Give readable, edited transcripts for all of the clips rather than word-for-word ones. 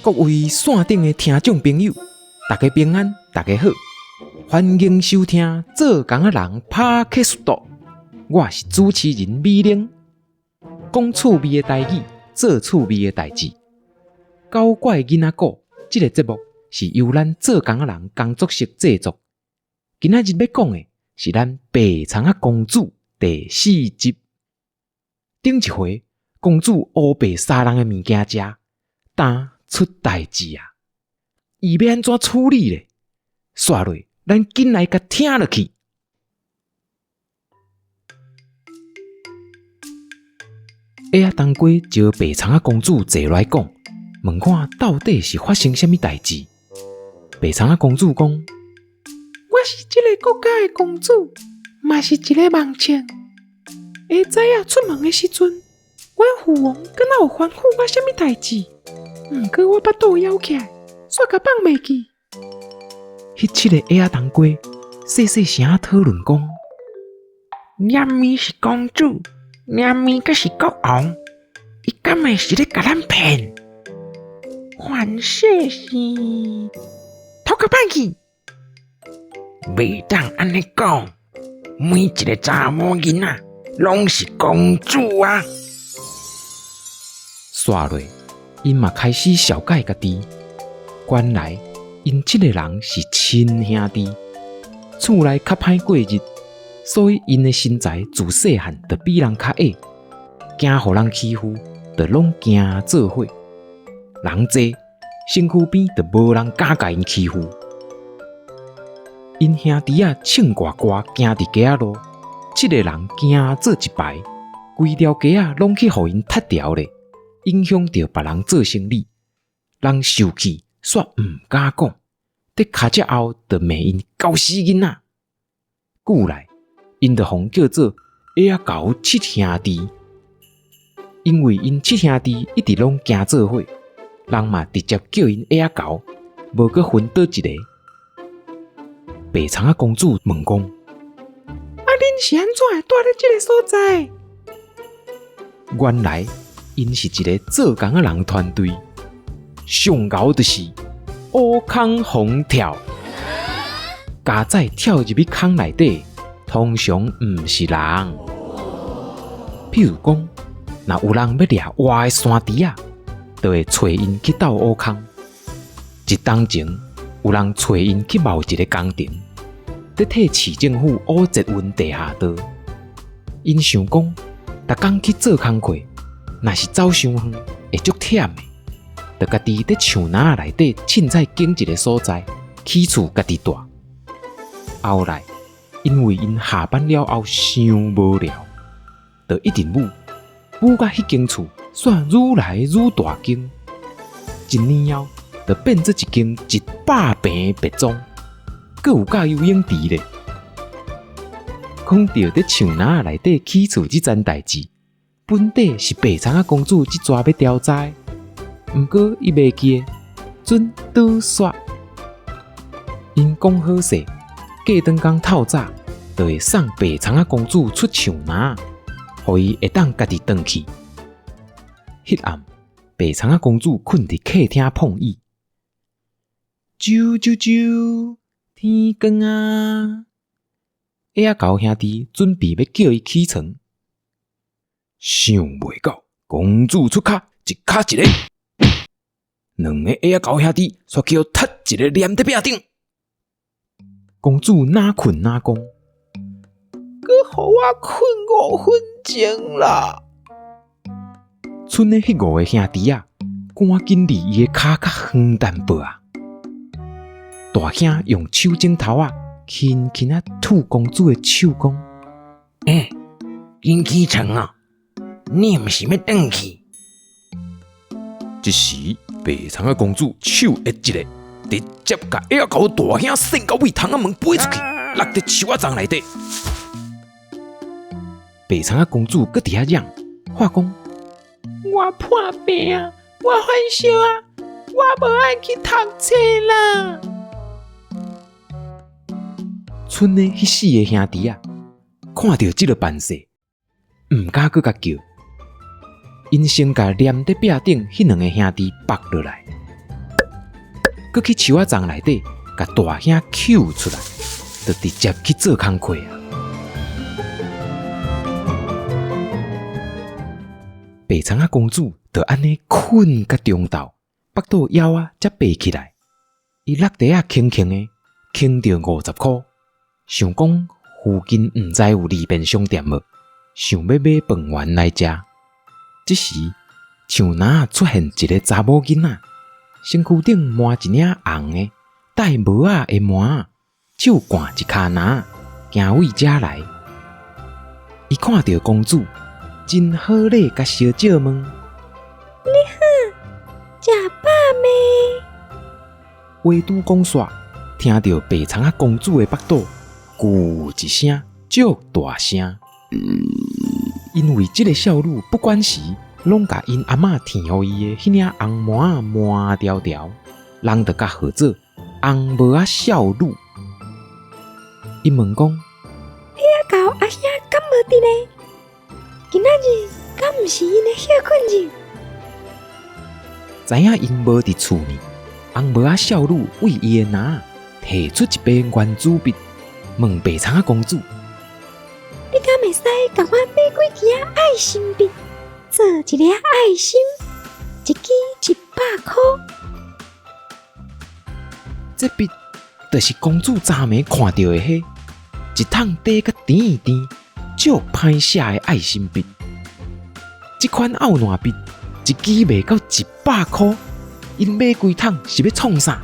各位线顶的听众朋友，大家平安，大家好，欢迎收听《做工仔人拍克速度》，我是主持人美玲。讲趣味的台语，做趣味的代志。搞怪囡仔故，这个节目是由咱做工仔人工作室制作。今仔日要讲的是咱白长仔公主第4集。顶一回，公主乌白杀人的物件食，但出代志啊！伊要安怎处理咧？煞落，咱紧来甲听落去。下仔当归招白长仔公主坐来讲，问看到底是发生什么代志。白长仔公主讲：“我是这个国家的公主，嘛是一个盲青。下早仔出门的时阵，阮父王敢若有吩咐我什么代志？毋过我巴肚枵起来，煞甲放袂记。”迄7个下仔当归细细声讨论讲：“念咪是公主，念咪阁是国王，伊敢会是咧甲咱骗？凡事是头壳歹去，袂当安尼讲。每一个查某囡仔拢是公主啊！”煞落，因嘛开始小解家己。原来因7个人是亲兄弟，厝内较歹过日，所以因的身材自细汉就比人较矮，惊互人欺负，就拢惊做伙。人多，身躯边就无人敢甲因欺负。因兄弟啊，唱歌歌行伫街仔路，7个人行做一排，规条街仔拢去互因踢掉咧，影响到别人做生意。人受气，煞毋敢讲，伫卡只后就骂因狗死囡仔。久来，因就互叫做下仔狗7兄弟，因为因7兄弟一直拢行做伙，人嘛直接叫因下仔狗，无阁分倒一个。白长仔公主问讲：“恁是安怎会住咧这个所在？”原来因是一个做工仔人团队，上牛就是乌空红跳，家仔跳入去空内底，通常毋是人。譬如讲，若有人要掠活的山猪仔，就会找因去斗乌空。一当前，有人找因去冒一个工程，在替市政府挖捷运地下道。因想讲，逐工去做工课，若是走伤远，会足忝的，就家己在树林内底凊彩拣一个所在，起厝家己住。后来，因为因下班了后伤无聊，就一直舞到迄间厝，煞愈来愈大间。一年后，就变做一间100平的别庄，阁有甲游泳池咧。讲到在树林内底起厝这件代志，本底是白长仔公主这抓要调查的，毋过伊袂记，准拄煞。因讲好势，过顿工透早，就会送白长仔公主出树林，互伊会当家己回去。迄暗，白长仔公主困伫客厅碰椅，啾啾啾，天光啊！下仔狗兄弟准备要叫伊起床，想袂到公主出脚，一脚一个，两个下仔狗兄弟煞叫踢一个黏在壁顶。公主哪困哪讲，阁互我困5分钟啦！剩的迄5个兄弟啊，赶紧离伊的骹较远淡薄啊。大兄用手指头啊，轻轻啊吐公主的手，讲：“紧起床啊！你毋是要转去？”这时，白长仔公主手一个，直接甲下仔狗大兄伸到胃窗仔门飞出去，落伫树仔丛内底。白长仔公主搁伫遐嚷，话讲：“我破病啊！我犯烧啊！我无爱去读册啦！”剩的迄4个兄弟啊，看到这个办势，毋敢搁甲叫，因先甲黏在壁顶迄2个兄弟绑落来，搁去树仔丛内底，甲大兄揪出来，就直接去做工课啊。白苍仔公主就安尼困甲中昼，腹肚枵啊，才爬起来。伊落地啊，轻轻的，轻着50块，想讲附近毋知有利便商店无，想要买饭圆来食。这时，树林出现一个查某囡仔，身躯顶抹一领红的戴帽仔的帽，手掼一卡篮，行为遮来。伊看到公主，真好礼甲小姐问：“你好，食饱未？”话拄讲煞，听到白苍仔公主的腹肚咕一声，足大声。因为这个少女不管时，拢甲因阿嬷添予伊的迄领红帽仔抹条条，人就甲号做红帽仔少女。伊问讲：“你阿交阿兄敢无伫呢？今仔日敢毋是因的休困日？”知影因无伫厝呢，红帽仔少女为伊的篮摕出一杯圆珠笔，问白苍仔公主：“你敢会使甲我买几支爱心笔，做一个爱心，一支100块？”这笔就是公主昨暝看到的迄一桶底甲甜甜、足歹写的爱心笔。这款奥烂笔一支卖到100块，因买几桶是要创啥？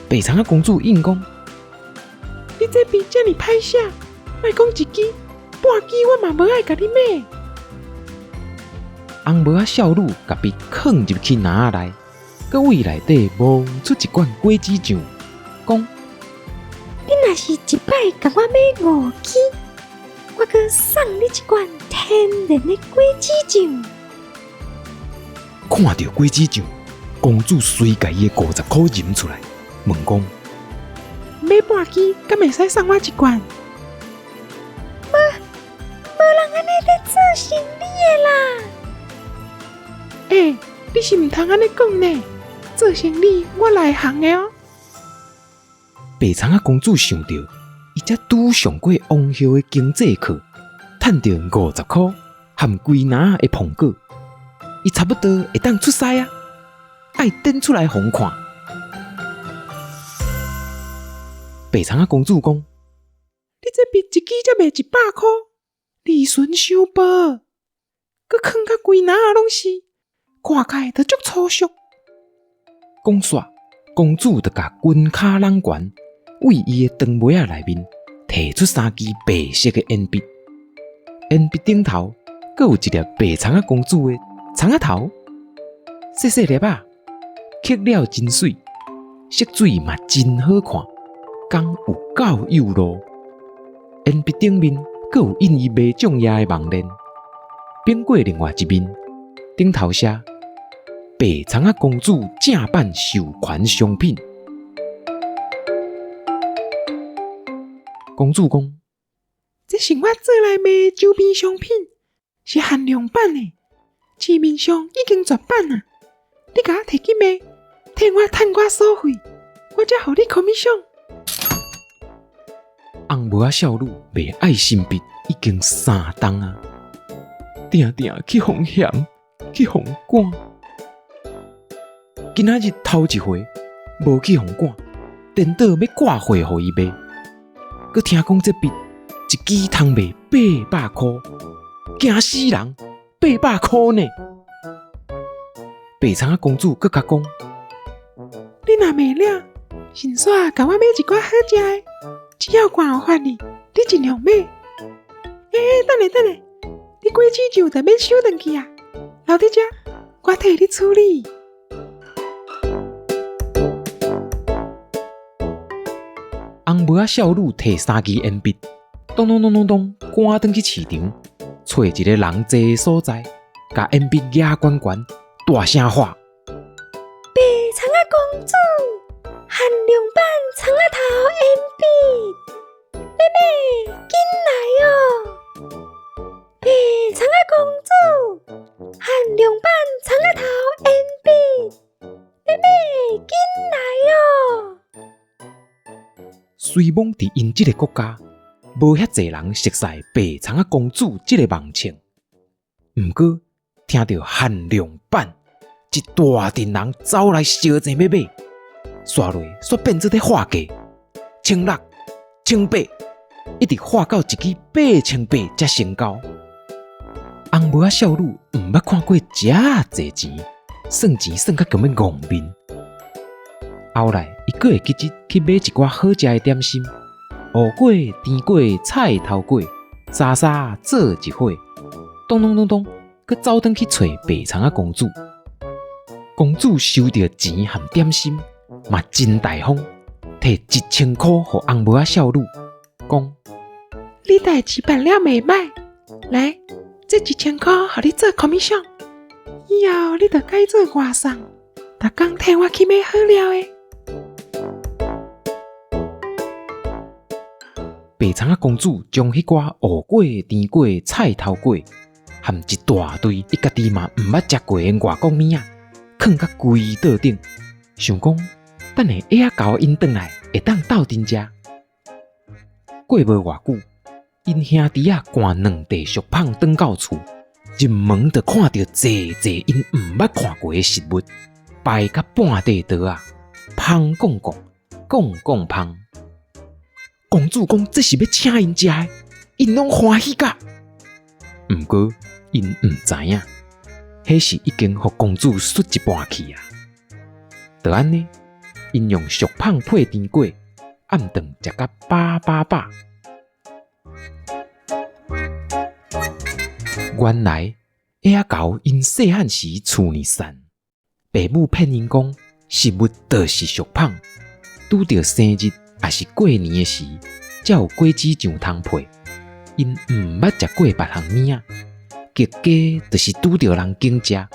白苍仔公主应讲：“你这笔遮尔歹写，莫讲一支，半支我嘛无爱甲你买。”红帽仔少女甲笔放入去篮内，搁为内底摸出一罐果子酱，讲：“你若是一摆甲我买5支，我搁送你一罐天然的果子酱。”看到果子酱，公主随家伊的50块吟出来，问讲：“买半支，敢会使送我一罐？”无人安尼咧做生意的啦！你是毋通安尼讲呢？做生意我内行的哦。白苍仔公主想到，伊才拄上过王后的经济课，赚到50块，含规篮的苹果，伊差不多会当出师啊！爱展出来互看。白苍仔公主讲：“你这笔一支才卖100块，利润伤薄，搁囥甲规篮啊拢是，看起来就足粗俗。”讲煞，公主就甲滚卡人悬，为伊的长尾仔内面摕出3支白色的铅笔，铅笔顶头阁有一粒白苍仔公主的苍仔头，细细粒啊，刻了真水，色水嘛真好看，工有够幼路。铅笔顶面阁有印伊卖种野的网链，变过另外一面，顶头写“白苍仔公主正版授权商品”。公主讲：“这是我做来卖的周边商品，是限量版的，市面上已经绝版啊！你甲我摕去卖，替我趁我所费，我才互你 commission。”红帽仔少女卖爱心笔已经3冬啊，定定去互嫌，去互赶。今仔日头一回无去互赶，颠倒要挂货互伊卖。佮听讲这笔一支通卖800块，惊死人！800块呢！白苍仔公主佮甲讲：“你若卖了，顺续甲我买一寡好食的，只要我有法力，你尽量买。等下，你果子酱就免收回去啊，留伫遮，我替你处理。”红帽仔少女摕3支铅笔，咚赶转去市场，找一个人坐的所在，甲铅笔举悬悬，大声喊：“白苍仔公主，限量版苍仔头铅笔，妹妹紧来哦！白苍仔公主，限量版苍仔头铅笔，妹妹紧来虽罔伫因即个国家，无遐济人熟悉白苍仔公主即个梦情，毋过听到限量版，一大群人走来烧钱要买，刷落煞变做咧画价，1600、1800，一直画到一支8800才成交。红帽仔少女毋捌看过遮济钱，算钱算甲根本戆面。后来，伊阁会记日去买一寡好食的点心，芋粿、甜粿、菜头粿，沙沙做一伙，咚咚咚咚，阁走转去找白苍仔公主。公主收到钱和点心，嘛真大方，摕1000块互红帽仔少女，讲：你代志办了袂歹，来，这1000块互你做 commission， 以后你着改做外送，逐工替我去买好料的。白苍仔公主将迄寡芋粿、甜粿、菜头粿，含一大堆伊家己嘛毋捌食过的外国物仔，囥甲规桌顶，想讲等下下仔交因转来，会当斗阵食。过无偌久，因兄弟仔赶2地俗胖转到厝，入门就看到济因毋捌看过的食物，摆甲半地桌啊，芳讲讲芳。公主讲这是要请因食的，因拢欢喜甲。毋过因毋知影，迄是已经互公主输一半去啊。就安尼，因用俗胖配甜粿，暗顿食甲饱。原来下仔猴因细汉时厝呢散，爸母骗因讲食物就是俗胖，拄着生日也是过年的时，才有果子酱通配。因毋捌食过别项物仔，结果就是拄着人经食，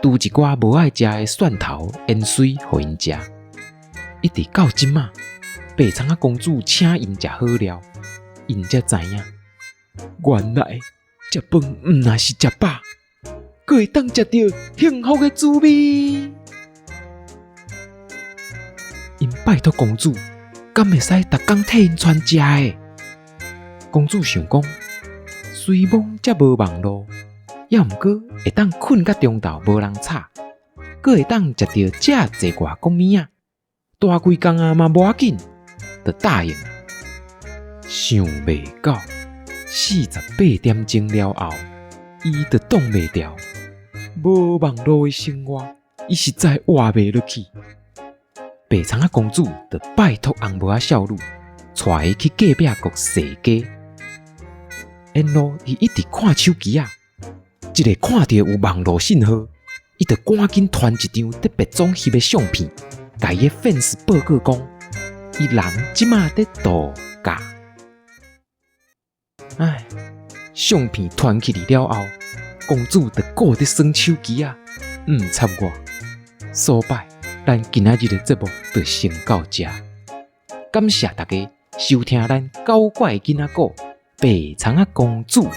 拄一寡无爱食的蒜头、盐水，互因食。一直到即仔，白苍仔公主请因食好料，因才知影，原来食饭毋但是食饱，阁会当食到幸福的滋味。因拜托公主，敢会使逐工替因传食的？公主想讲，虽忙则无网络，也毋过会当困到中昼无人吵，阁会当食到遮济外国物仔，大规工啊嘛无要紧，就答应。想袂到48点钟了后，伊就挡袂牢，无网络的生活，伊实在活袂落去。白苍仔公主就拜托红帽仔少女，带伊去隔壁国踅街。沿路伊一直看手机啊，一个看到有网络信号，伊就赶紧传一张特别装翕的相片，甲伊的粉丝报告讲，伊人即马在度假。唉，相片传起嚟了后，公主就顾得耍手机啊，毋插我。所拜，咱今仔日的节目就先到这，感谢大家收听咱搞怪囡仔故白苍仔公主。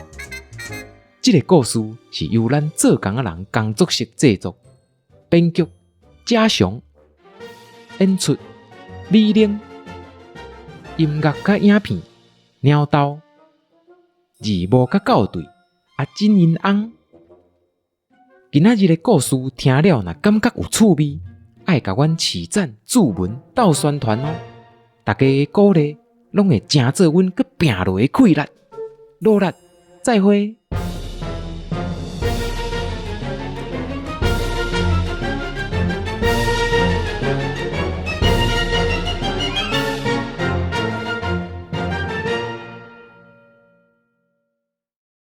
这个故事是由咱做工仔人工作室制作，编剧嘉祥，演出美玲，音乐甲影片鸟豆，字幕甲校对阿金因翁。今仔日的故事听了若感觉有趣味，爱甲阮起赞、注文、斗宣传哦！大家的鼓励拢会成做阮去拼落的气力，努力，再会。